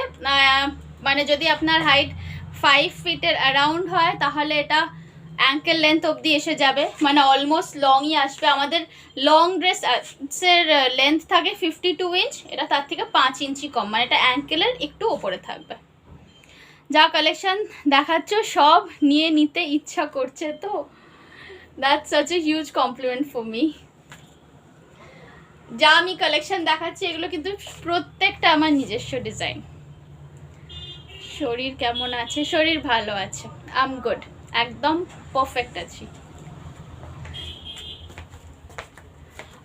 মানে যদি আপনার হাইট 5 ফিটের অ্যারাউন্ড হয় তাহলে এটা অ্যাঙ্কেল লেন্থ অবধি এসে যাবে, মানে অলমোস্ট লংই আসবে। আমাদের লং ড্রেসের লেন্থ থাকে 52 ইঞ্চ, এটা তার থেকে 5 ইঞ্চি কম, মানে এটা অ্যাঙ্কেলের একটু ওপরে থাকবে। যা কালেকশন দেখাচ্ছ সব নিয়ে নিতে ইচ্ছা করছে, তো that's such a huge compliment for me. যা আমি কালেকশন দেখাচ্ছি এগুলো কিন্তু প্রত্যেকটা আমার নিজস্ব ডিজাইন। শরীর কেমন আছে? শরীর ভালো আছে, আই এম গুড, একদম পারফেক্ট আছি।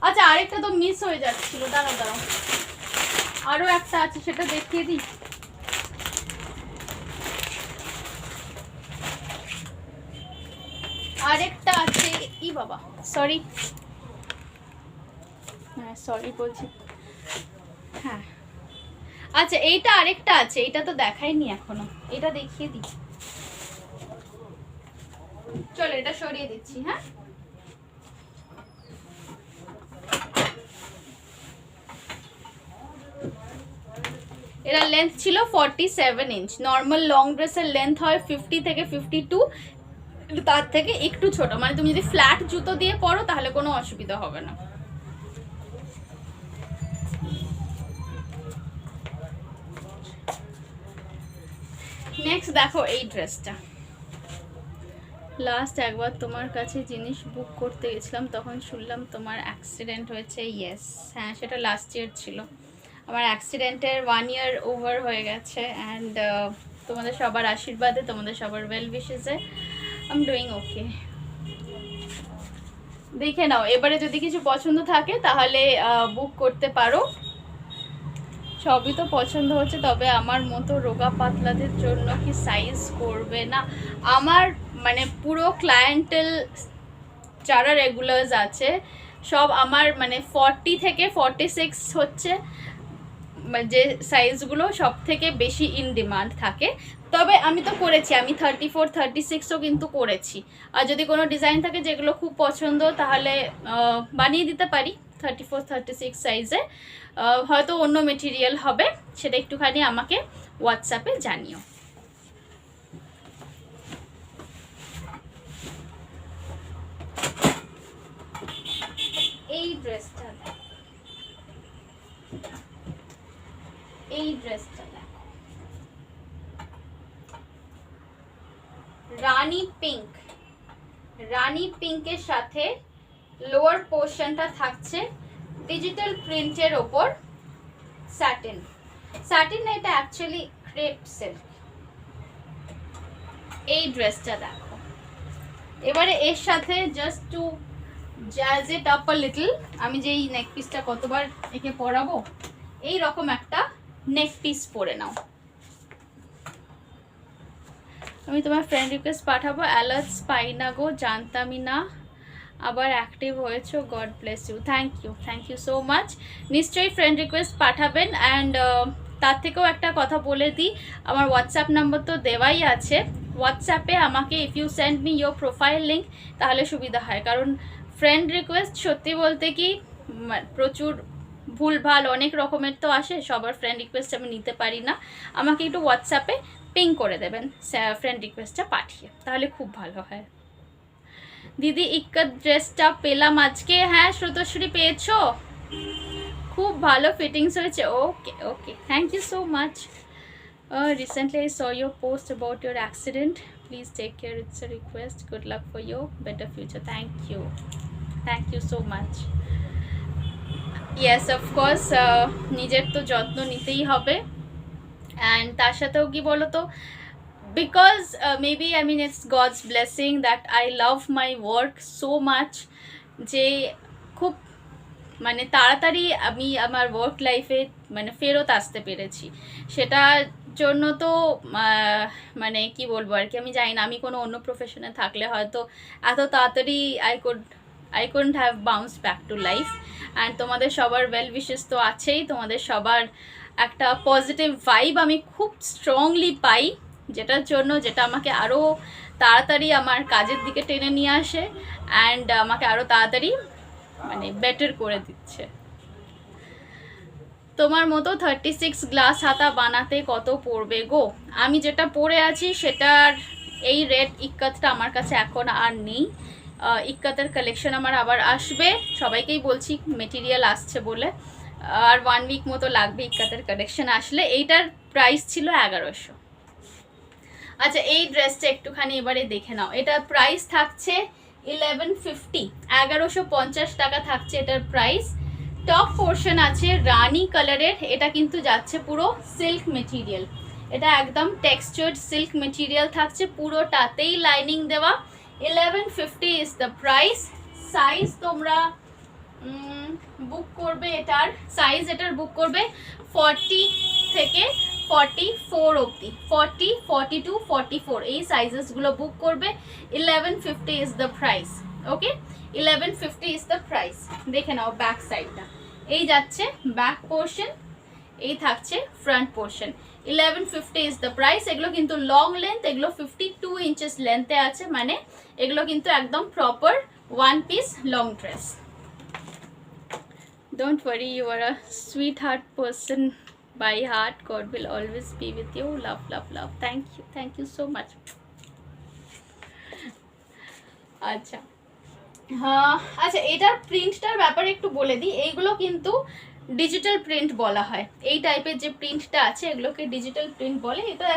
আচ্ছা আরেকটা তো মিস হয়ে যাচ্ছিল, দাঁড়াও দাঁড়াও, আরো একটা আছে সেটা দেখিয়ে দিই। আরেকটা আছে, ই বাবা সরি, হ্যাঁ সরি বলছি, হ্যাঁ আচ্ছা এইটা আরেকটা আছে, এইটা তো দেখাইনি এখনো, এটা দেখিয়ে দিই। চলো এটা সরিয়ে দিচ্ছি। হ্যাঁ এর লেন্থ ছিল 47 ইঞ্চ। নর্মাল লং ড্রেসের লেন্থ হয় 50 থেকে 52, তার থেকে একটু ছোট, মানে তুমি যদি ফ্ল্যাট জুতো দিয়ে পরো তাহলে কোনো অসুবিধা হবে না। নেক্সট দেখো এই ড্রেসটা, লাস্ট একবার তোমার কাছে জিনিস বুক করতে গেছিলাম, তখন শুনলাম তোমার অ্যাক্সিডেন্ট হয়েছে। ইয়েস, হ্যাঁ সেটা লাস্ট ইয়ার ছিল। আমার অ্যাক্সিডেন্টের 1 ইয়ার ওভার হয়ে গেছে, অ্যান্ড তোমাদের সবার আশীর্বাদে, তোমাদের সবার ওয়েল উইশেসে আই এম ডুইং ওকে। দেখে নাও, এবারে যদি কিছু পছন্দ থাকে তাহলে বুক করতে পারো। সবই তো পছন্দ হচ্ছে, তবে আমার মতো রোগা পাতলাদের জন্য কি সাইজ করবে না? আমার মানে পুরো ক্লায়েন্টেল যারা রেগুলার্স আছে সব আমার মানে 40 থেকে 46 হচ্ছে যে সাইজগুলো সব থেকে বেশি ইন ডিমান্ড থাকে। তবে আমি তো করেছি, আমি 34 36ও কিন্তু করেছি। আর যদি কোনো ডিজাইন থাকে যেগুলো খুব পছন্দ তাহলে বানিয়ে দিতে পারি 34 36 সাইজে। হয়তো অন্য মেটেরিয়াল হবে, সেটা একটুখানি আমাকে হোয়াটসঅ্যাপে জানিও। এই ড্রেসটা দেখো, এই ড্রেসটা দেখো, রানী পিঙ্ক, রানী পিঙ্কের সাথে লোয়ার পোর্শনটা থাকছে ডিজিটাল প্রিন্টের ওপর স্যাটিন। স্যাটিন না, এটা অ্যাকচুয়ালি ক্রেপ সিল্ক। এই ড্রেসটা দেখো, এবারে এর সাথে just to jazz it up a little, আমি যেই নেক পিসটা কতবার একে পরাবো, এই রকম একটা নেক পিস পরে নাও। আমি তোমার ফ্রেন্ড রিকোয়েস্ট পাঠাবো। অ্যালার্টস পাই না গো, জানতামই না, আবার অ্যাক্টিভ হয়েছো, God bless you. Thank you so much. নিশ্চয়ই ফ্রেন্ড রিকোয়েস্ট পাঠাবেন। অ্যান্ড তার থেকেও একটা কথা বলে দিই, আমার হোয়াটসঅ্যাপ নাম্বার তো দেওয়াই আছে। হোয়াটসঅ্যাপে আমাকে if you send me your profile link তাহলে সুবিধা হয়, কারণ ফ্রেন্ড রিকোয়েস্ট সত্যি বলতে কি প্রচুর ভুলভাল অনেক রকমের তো আসে, সবার ফ্রেন্ড রিকোয়েস্ট আমি নিতে পারি না। আমাকে একটু হোয়াটসঅ্যাপে পিং করে দেবেন ফ্রেন্ড রিকোয়েস্টটা পাঠিয়ে, তাহলে খুব ভালো হয়। দিদি ইক্কত ড্রেসটা পেলাম আজকে। হ্যাঁ শ্রুতশ্রী পেয়েছো, খুব ভালো ফিটিংস হয়েছে। Okay okay, thank you so much. Recently I saw your post about your accident, please take care, it's a request, good luck for you better future. Thank you so much. Yes of course, নিজের তো যত্ন নিতেই হবে। And তার সাথেও কি বলো তো, because maybe I mean it's God's blessing that I love my work so much, যে খুব মানে তাড়াতাড়ি আমি আমার ওয়ার্ক লাইফে মানে ফেরত আসতে পেরেছি। সেটার জন্য তো মানে কি বলবো আর কি, আমি জানি না, আমি কোনো অন্য প্রফেশনে থাকলে হয়তো এত তাড়াতাড়ি I couldn't have bounced back to life. And তোমাদের সবার ওয়েল উইশেস তো আছেই, তোমাদের সবার একটা পজিটিভ ভাইব আমি খুব স্ট্রংলি পাই, যেটার জন্য যেটা আমাকে আরও তাড়াতাড়ি আমার কাজের দিকে টেনে নিয়ে আসে, অ্যান্ড আমাকে আরও তাড়াতাড়ি মানে বেটার করে দিচ্ছে। তোমার মতো 36 গ্লাস হাতা বানাতে কত পড়বে গো? আমি যেটা পরে আছি সেটার এই রেড ইক্কাতটা আমার কাছে এখন আর নেই। ইক্কাতের কালেকশন আমার আবার আসবে, সবাইকেই বলছি মেটেরিয়াল আসছে বলে, আর 1 উইক মতো লাগবে ইক্কাতের কালেকশন আসলে। এইটার প্রাইস ছিল 1100। আচ্ছা এই ড্রেসটা একটুখানি এবারে দেখে নাও, এটার প্রাইস থাকছে 1150, 1150 টাকা থাকছে এটার প্রাইস। টপ পোর্শন আছে রানি কালারের, এটা কিন্তু যাচ্ছে পুরো সিল্ক মেটেরিয়াল। এটা একদম টেক্সচার্ড সিল্ক মেটেরিয়াল থাকছে, পুরোটাতেই লাইনিং দেওয়া। 1150 ইজ দ্য প্রাইস। সাইজ তোমরা বুক করবে, এটার সাইজ এটার বুক করবে 40 থেকে 44 অবধি, 40, 42, 44 এই সাইজেসগুলো বুক করবে। 1150 is the price. Okay, 1150 is the price. দেখে নাও ব্যাক সাইডটা, এই যাচ্ছে ব্যাক পোর্শন, এই থাকছে front portion. 1150 is the price. এগুলো কিন্তু লং লেন্থ, এগুলো 52 ইঞ্চেস লেন্থে আছে, মানে এগুলো কিন্তু একদম proper one piece long dress. Don't worry, you are a sweetheart person by heart. God will always be with you. Love, love, love. Thank you so much. আচ্ছা, হ্যাঁ আচ্ছা, এটার প্রিন্টটার ব্যাপারে একটু বলে দিই। এইগুলো কিন্তু ডিজিটাল প্রিন্ট বলা হয়, এই টাইপের যে প্রিন্টটা আছে এগুলোকে ডিজিটাল প্রিন্ট বলে। এটা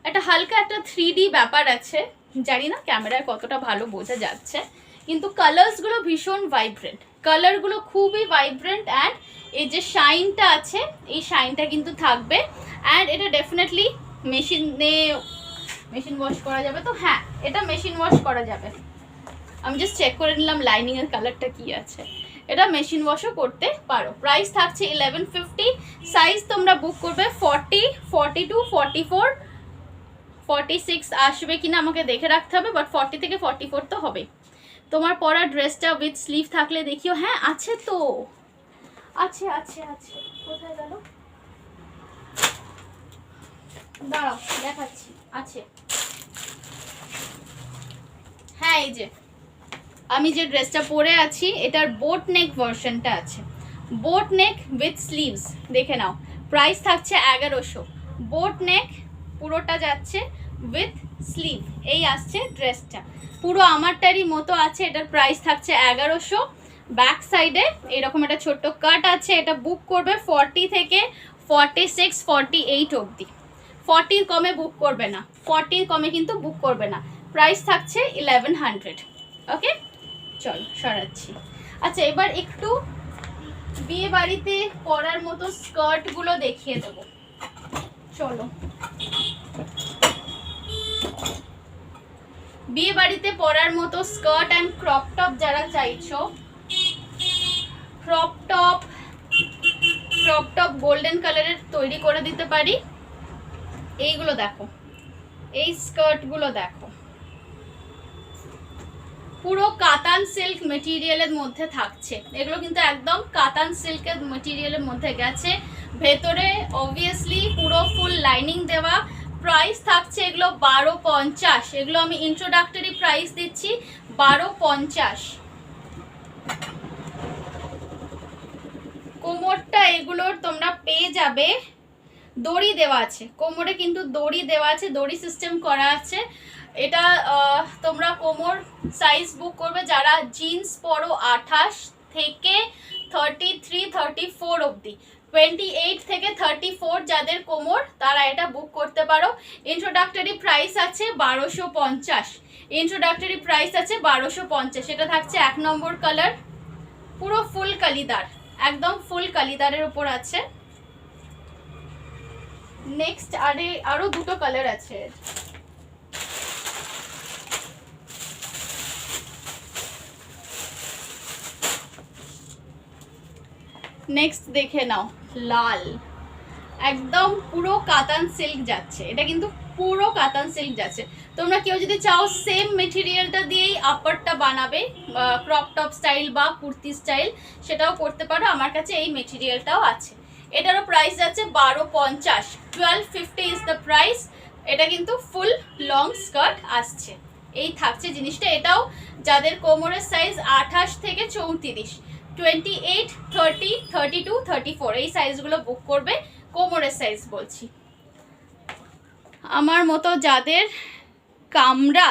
একটা হালকা একটা 3D ব্যাপার আছে, জানি না ক্যামেরায় কতটা ভালো বোঝা যাচ্ছে, কিন্তু কালার্সগুলো ভীষণ ভাইব্রেন্ট, কালারগুলো খুবই ভাইব্রেন্ট। অ্যান্ড এই যে শাইনটা আছে, এই শাইনটা কিন্তু থাকবে। অ্যান্ড এটা ডেফিনেটলি মেশিন ওয়াশ করা যাবে তো? হ্যাঁ, এটা মেশিন ওয়াশ করা যাবে। আমি জাস্ট চেক করে নিলাম লাইনিংয়ের কালারটা কি আছে। এটা মেশিন ওয়াশও করতে পারো। প্রাইস থাকছে 1150। সাইজ তোমরা বুক করবে 40, 42, 44, 46 আসবে কিনা আমাকে দেখে রাখতে হবে, বাট 40 থেকে 44 তো হবে। তোমার পরা ড্রেসটা উইথ স্লিভ থাকলে দেখিও। হ্যাঁ আছে তো, আছে আছে আছে, কোথায় গেল? দাঁড়াও দেখাচ্ছি, আছে। হ্যাঁ এই যে আমি যে ড্রেসটা পরে আছি এটার বোট নেক ভার্সনটা আছে, বোট নেক উইথ স্লিভস। দেখে নাও, প্রাইস থাকছে 1100। বোট নেক পুরোটা যাচ্ছে উইথ স্লিভ, এই আসছে ড্রেসটা, পুরো আমারটারই মতো আছে। এটার প্রাইস থাকছে 1100। ব্যাক সাইডে এরকম একটা ছোট্ট কাট আছে। এটা বুক করবে 40 থেকে 46, 48 অবধি। 40 কমে বুক করবে না, 40 কমে কিন্তু বুক করবে না। প্রাইস থাকছে 1100। ওকে, চলো সরাচ্ছি। আচ্ছা, এবার একটু বিয়ে বাড়িতে পরার মতো স্কার্টগুলো দেখিয়ে দেবো, চলো। বিয়ে বাড়িতে পরার মতো স্কার্ট অ্যান্ড ক্রপ টপ যারা চাইছো, ক্রপ টপ গোল্ডেন কালারের তৈরি করে দিতে পারি। এইগুলো দেখো, এই স্কার্টগুলো দেখো, পুরো কাতান সিল্ক মেটেরিয়ালের মধ্যে থাকছে। এগুলো কিন্তু একদম কাতান সিল্কের মেটেরিয়ালের মধ্যে গেছে, ভেতরে অবভিয়াসলি পুরো ফুল লাইনিং দেওয়া। প্রাইস থাকছে এগুলো 1250। এগুলো আমি ইন্ট্রোডাক্টরি প্রাইস দিচ্ছি 1250। কোমরটা এগুলোর তোমরা পেয়ে যাবে, দড়ি দেওয়া আছে কোমরে, কিন্তু দড়ি দেওয়া আছে, দড়ি সিস্টেম করা আছে। এটা তোমরা কোমর সাইজ বুক করবে যারা জিন্স পরো 28 থেকে 33, 34 অবধি, 28 থেকে 34 যাদের কোমর, তারা এটা বুক করতে পারো। ইন্ট্রোডাক্টরি প্রাইস আছে 1250। ইন্ট্রোডাক্টরি প্রাইস আছে 1250। এটা থাকছে 1 নম্বর কালার, পুরো ফুল কালিদার, একদম ফুল কালিদারের উপর আছে। নেক্সট আরো দুটো কালার আছে। নেক্সট দেখে নাও, লাল, একদম পুরো কাতান সিল্ক যাচ্ছে। এটা কিন্তু পুরো কাতান সিল্ক যাচ্ছে। তোমরা কেউ যদি চাও সেম মেটেরিয়ালটা দিয়েই আপারটা বানাবে, ক্রপ টপ স্টাইল বা কুর্তি স্টাইল, সেটাও করতে পারো। আমার কাছে এই মেটেরিয়ালটাও আছে। এটারও প্রাইস যাচ্ছে 1250। 1250 ইজ দ্য প্রাইস। এটা কিন্তু ফুল লং স্কার্ট আসছে, এই থাকছে জিনিসটা। এটাও যাদের কোমরের সাইজ 28 থেকে 34, 28, 30, 32, 34 এই সাইজগুলো বুক করবে। কোমরের সাইজ বলছি। আমার মতো যাদের কামরা,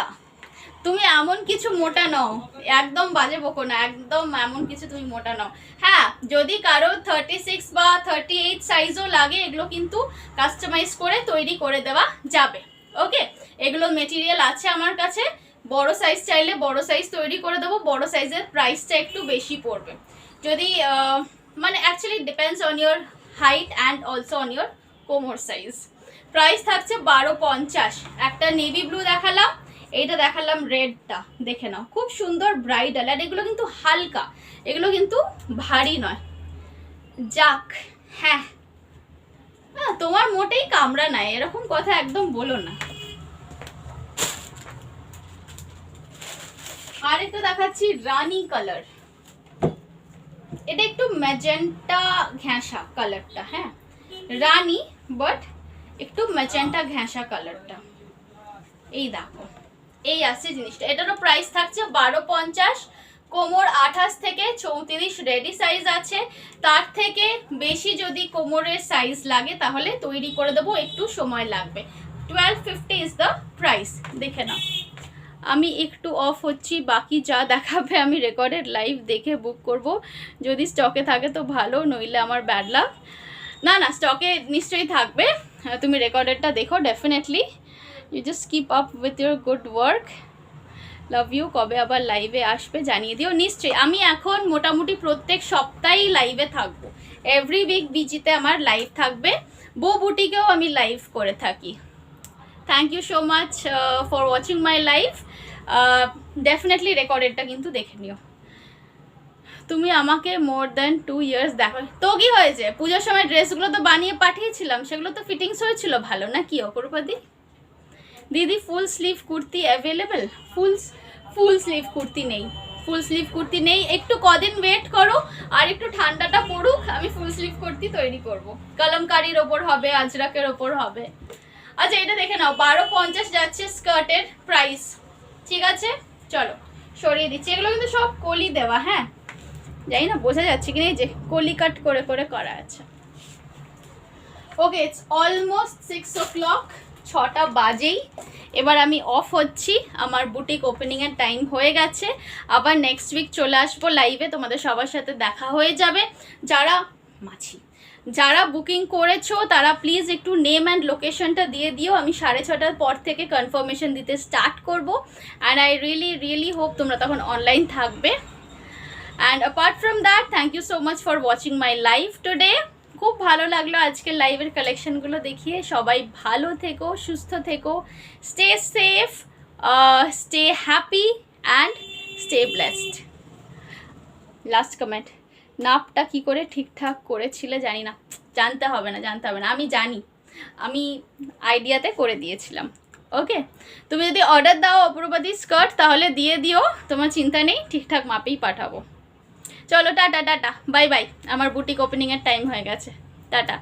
তুমি এমন কিছু মোটা নাও, একদম বাজে বকো না, একদম এমন কিছু তুমি মোটা নাও। হ্যাঁ, যদি কারো 36 বা 38 সাইজও লাগে, এগুলো কিন্তু কাস্টমাইজ করে তৈরি করে দেওয়া যাবে। ওকে, এগুলো মেটেরিয়াল আছে আমার কাছে। বড় সাইজ চাইলে বড় সাইজ তৈরি করে দেবো। বড় সাইজের প্রাইসটা একটু বেশি পড়বে, যদি মানে actually depends on your height and also on your কোমর সাইজ। প্রাইস থাকছে 1250। একটা নেভি ব্লু দেখালাম, এইটা দেখালাম রেডটা, দেখে নাও খুব সুন্দর ব্রাইডাল। আর এগুলো কিন্তু হালকা, এগুলো কিন্তু ভারী নয়। যাক, হ্যাঁ তোমার মোটেই কামড়া নাই, এরকম কথা একদম বলো না। আর একটা দেখাচ্ছি রানী কালার, এটা একটু ম্যাজেন্টা ঘেঁষা কালারটা, হ্যাঁ রানী বাট একটু ম্যাজেন্টা ঘেঁষা কালারটা। এই দেখো, এই আছে জিনিসটা। এটারও প্রাইস থাকছে 1250। কোমর 28 থেকে 34 রেডি সাইজ আছে, তার থেকে বেশি যদি কোমরের সাইজ লাগে তাহলে তৈরি করে দেবো, একটু সময় লাগবে। 1250 ইজ দ্য প্রাইস। দেখে নাও, আমি একটু অফ হচ্ছি, বাকি যা দেখাবে আমি রেকর্ডেড লাইভ দেখে বুক করব। যদি স্টকে থাকে তো ভালো, নইলে আমার ব্যাড লাক। না না, স্টকে নিশ্চয়ই থাকবে, তুমি রেকর্ডেডটা দেখো definitely. You just keep up with your good work. Love you. কবে আবার লাইভে আসবে জানিয়ে দিও নিশ্চয়ই। আমি এখন মোটামুটি প্রত্যেক সপ্তাহেই লাইভে থাকবো, এভরি উইক বিজিতে আমার লাইভ থাকবে, বউ বুটিকেও আমি লাইভ করে থাকি। Thank you so much for watching my live. Definitely রেকর্ডেডটা কিন্তু দেখে নিও। তুমি আমাকে মোর দ্যান 2 ইয়ার্স দেখো তো কি হয়েছে, পুজোর সময় ড্রেসগুলো তো বানিয়ে পাঠিয়েছিলাম, সেগুলো তো ফিটিংস হয়েছিল ভালো, না কি অপরূপাদি? দিদি full sleeve kurti available? Full sleeve kurti নেই, ফুল স্লিভ কুর্তি নেই। একটু কদিন ওয়েট করো, আর একটু ঠান্ডাটা পড়ুক, আমি ফুল স্লিভ কুর্তি তৈরি করব। কলমকারির ওপর হবে, আজরাকের ওপর হবে। আচ্ছা এটা দেখে নাও, 1250 যাচ্ছে স্কার্টের প্রাইস। ঠিক আছে চলো সরিয়ে দিচ্ছি, এগুলো কিন্তু সব কলি দেওয়া, হ্যাঁ জানি না বোঝা যাচ্ছে কিনা, এই যে কলি কাট করে করে করা আছে। ওকে, ইটস অলমোস্ট 6 o'clock, 6টা বাজেই। এবার আমি অফ হচ্ছি, আমার বুটিক ওপেনিংয়ের টাইম হয়ে গেছে। আবার নেক্সট উইক চলে আসবো লাইভে, তোমাদের সবার সাথে দেখা হয়ে যাবে। যারা বুকিং করেছো তারা প্লিজ একটু নেম অ্যান্ড লোকেশনটা দিয়ে দিও, আমি 6:30টার পর থেকে কনফার্মেশন দিতে স্টার্ট করব। অ্যান্ড আই রিয়েলি হোপ তোমরা তখন অনলাইন থাকবে। And apart from that, thank you so much for watching my live today. খুব ভালো লাগলো আজকের লাইভের কালেকশনগুলো দেখিয়ে। সবাই ভালো থেকো, সুস্থ থেকো, stay safe, stay happy and stay blessed. Last comment, নাপটা কি করে ঠিকঠাক করেছিলে জানি না, জানতে হবে না, আমি জানি, আমি আইডিয়াতে করে দিয়েছিলাম। ওকে, তুমি যদি অর্ডার দাও অপরূপাদি স্কার্ট তাহলে দিয়ে দিও, তোমার চিন্তা নেই, ঠিকঠাক মাপেই পাঠাবো। চলো টাটা টাটা, বাই বাই, আমার বুটিক ওপেনিংয়ের টাইম হয়ে গেছে, টাটা।